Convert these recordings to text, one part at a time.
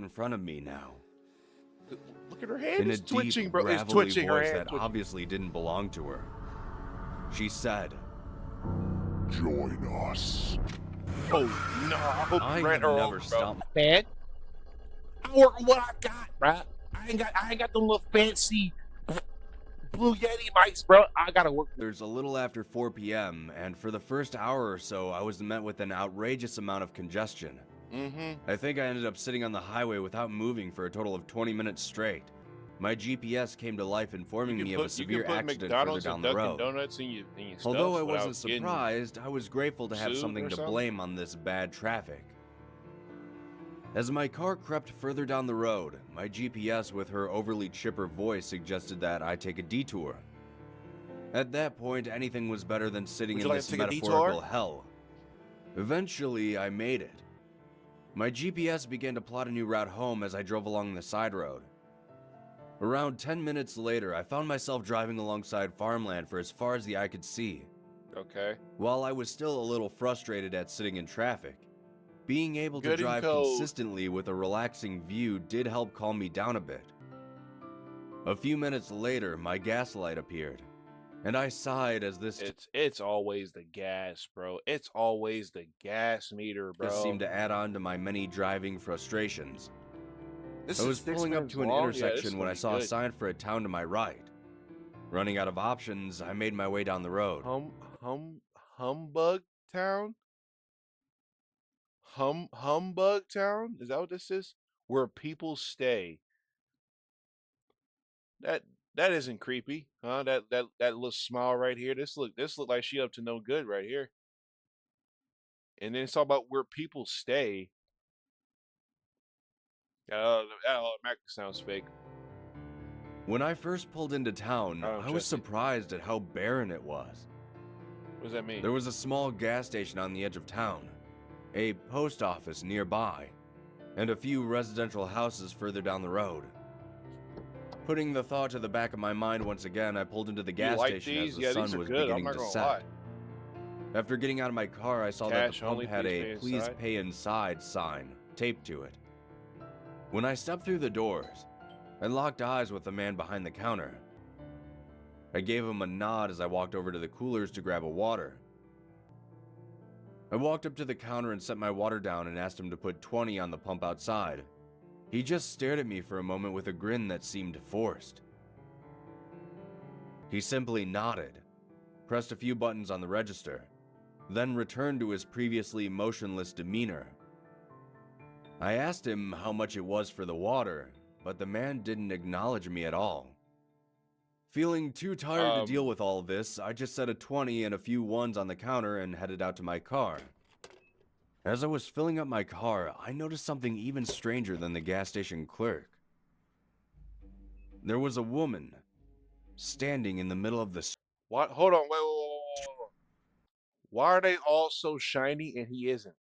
in front of me now. Look at her hand. In a It's twitching, deep, bro. It's gravelly twitching. Her voice hand that twitching. obviously didn't belong to her. She said, Join us. Oh no! I hope I you ran have her never over, bro. stopped. Man, I work with what I got, bro. I ain't got them little fancy Blue Yeti mics, bro. I gotta work. There's a little after 4 p.m., and for the first hour or so, I was met with an outrageous amount of congestion. I think I ended up sitting on the highway without moving for a total of 20 minutes straight. My GPS came to life informing me of a severe accident further down the road. Donuts in your Although I wasn't surprised, I was grateful to have something to blame on this bad traffic. As my car crept further down the road, my GPS with her overly chipper voice suggested that I take a detour. At that point, anything was better than sitting in this metaphorical hell. Eventually, I made it. My GPS began to plot a new route home as I drove along the side road. Around 10 minutes later, I found myself driving alongside farmland for as far as the eye could see. Okay. While I was still a little frustrated at sitting in traffic, being able to drive consistently with a relaxing view did help calm me down a bit. A few minutes later, my gas light appeared, and I sighed as this It's always the gas, bro. It's always the gas meter, bro. seemed to add on to my many driving frustrations. I was pulling up to an intersection when I saw a sign for a town to my right. Running out of options, I made my way down the road. Humbug Town? Humbug Town? Is that what this is? Where people stay. That isn't creepy, huh? That little smile right here. This look like she up to no good right here. And then it's all about where people stay. That automatically sounds fake. When I first pulled into town, I was surprised at how barren it was. What does that mean? There was a small gas station on the edge of town, a post office nearby, and a few residential houses further down the road. Putting the thought to the back of my mind once again, I pulled into the gas station as the sun was beginning to set. After getting out of my car, I saw that the pump had a "Please Pay Inside" sign taped to it. When I stepped through the doors, I locked eyes with the man behind the counter. I gave him a nod as I walked over to the coolers to grab a water. I walked up to the counter and set my water down and asked him to put 20 on the pump outside. He just stared at me for a moment with a grin that seemed forced. He simply nodded, pressed a few buttons on the register, then returned to his previously motionless demeanor. I asked him how much it was for the water, but the man didn't acknowledge me at all. Feeling too tired to deal with all this, I just set a 20 and a few ones on the counter and headed out to my car. As I was filling up my car, I noticed something even stranger than the gas station clerk. There was a woman standing in the middle of the What? Hold on, wait. Why are they all so shiny and he isn't?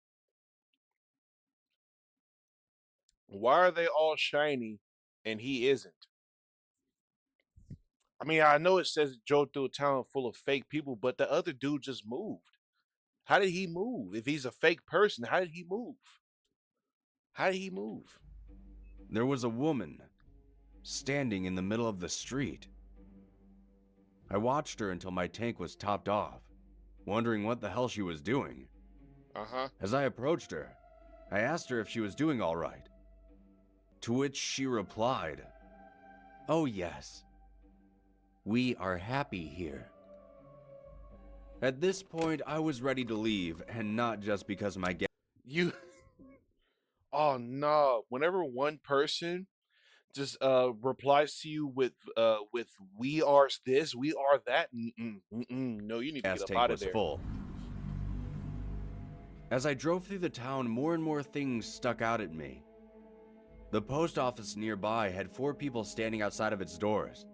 Why are they all shiny and he isn't? I mean, I know it says it drove through a town full of fake people, but the other dude just moved. How did he move? If he's a fake person, how did he move? How did he move? There was a woman standing in the middle of the street. I watched her until my tank was topped off, wondering what the hell she was doing. As I approached her, I asked her if she was doing all right. To which she replied, "Oh yes, we are happy here." At this point, I was ready to leave, and not just because my Oh no! Whenever one person just replies to you with "we are this, we are that," no, you need to get up out of there. Full. As I drove through the town, more and more things stuck out at me. The post office nearby had 4 people standing outside of its doors.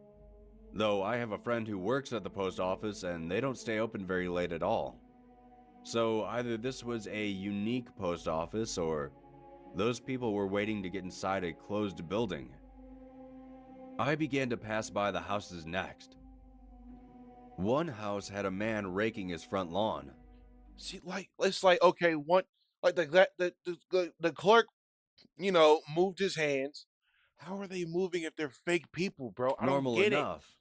Though I have a friend who works at the post office and they don't stay open very late at all. So either this was a unique post office or those people were waiting to get inside a closed building. I began to pass by the houses next. One house had a man raking his front lawn. See, like it's like okay, one like the clerk moved his hands. How are they moving if they're fake people, bro? I don't Normal get it. enough.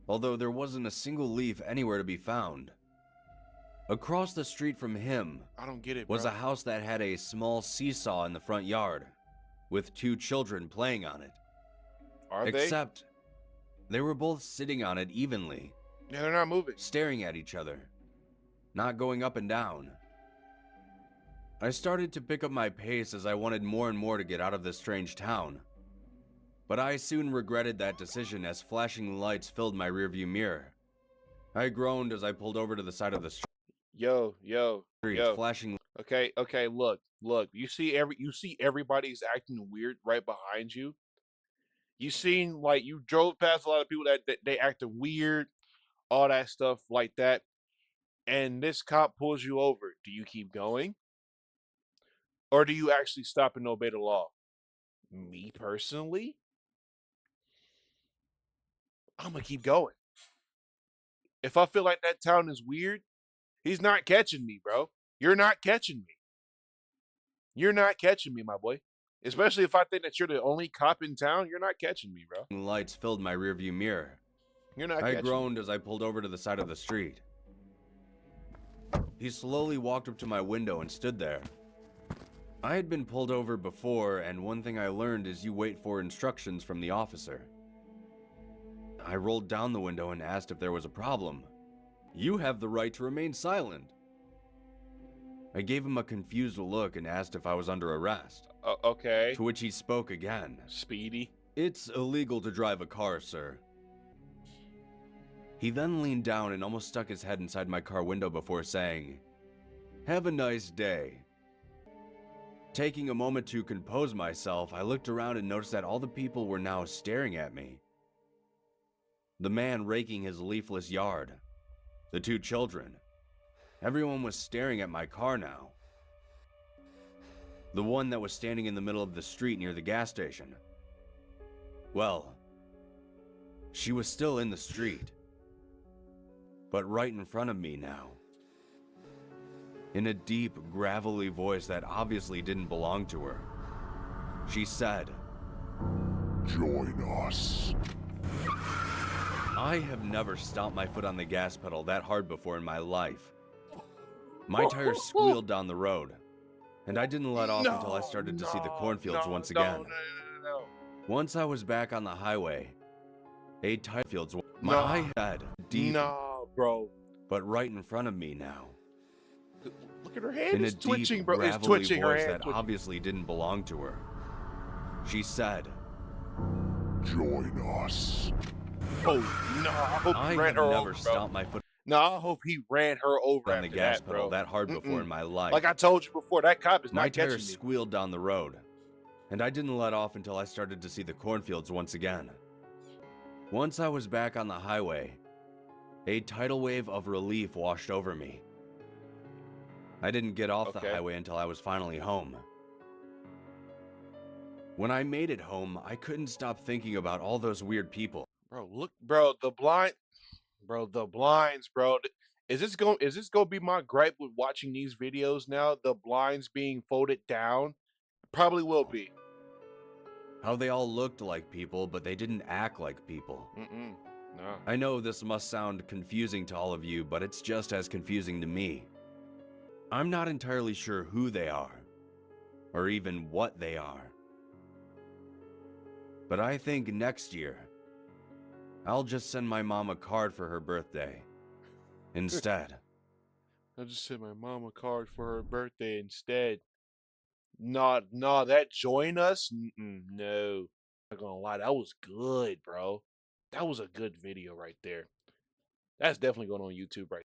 Although there wasn't a single leaf anywhere to be found. Across the street from him I don't get it, was bro. a house that had a small seesaw in the front yard, with 2 children playing on it. Are Except they were both sitting on it evenly, they? Yeah, they're not moving. staring at each other, not going up and down. I started to pick up my pace as I wanted more and more to get out of this strange town. But I soon regretted that decision as flashing lights filled my rearview mirror. I groaned as I pulled over to the side of the Yo. street, flashing. Okay. Look. You see everybody's acting weird right behind you. You seen like you drove past a lot of people that they acted weird, all that stuff like that, and this cop pulls you over. Do you keep going, or do you actually stop and obey the law? Me personally, I'm gonna keep going. If I feel like that town is weird, he's not catching me, bro. You're not catching me. You're not catching me, my boy. Especially if I think that you're the only cop in town, you're not catching me, bro. Lights filled my rearview mirror. You're not I catching groaned me. as I pulled over to the side of the street. He slowly walked up to my window and stood there. I had been pulled over before, and one thing I learned is you wait for instructions from the officer. I rolled down the window and asked if there was a problem. You have the right to remain silent. I gave him a confused look and asked if I was under arrest. Okay. To which he spoke again. Speedy. It's illegal to drive a car, sir. He then leaned down and almost stuck his head inside my car window before saying, "Have a nice day." Taking a moment to compose myself, I looked around and noticed that all the people were now staring at me. The man raking his leafless yard, the 2 children. Everyone was staring at my car now. The one that was standing in the middle of the street near the gas station. Well, she was still in the street, but right in front of me now. In a deep, gravelly voice that obviously didn't belong to her, she said, Join us. I have never stomped my foot on the gas pedal that hard before in my life. My tires squealed down the road, and I didn't let off until I started to see the cornfields once again. No. Once I was back on the highway, a tire fields. My No. eye had deep, No, bro. but right in front of me now. Look at her hand. In a It's twitching, deep, bro. It's gravelly twitching. Her voice hand that twitching. obviously didn't belong to her. She said, Join us. Oh no! I hope I he ran have her never over, bro. stomped my foot No, I hope he ran her over on the after gas that, pedal bro. that hard before in my life. Like I told you before, that cop is My not catching tires me. squealed down the road, and I didn't let off until I started to see the cornfields once again. Once I was back on the highway, a tidal wave of relief washed over me. I didn't get off the Okay. highway until I was finally home. When I made it home, I couldn't stop thinking about all those weird people. Bro, look, bro, the blinds, bro. Is this gonna be my gripe with watching these videos now? The blinds being folded down? Probably will be. How they all looked like people, but they didn't act like people. No. I know this must sound confusing to all of you, but it's just as confusing to me. I'm not entirely sure who they are, or even what they are. But I think next year, I'll just send my mom a card for her birthday. Instead. I'll just send my mom a card for her birthday instead. No, that join us? No. Not gonna lie, that was good, bro. That was a good video right there. That's definitely going on YouTube right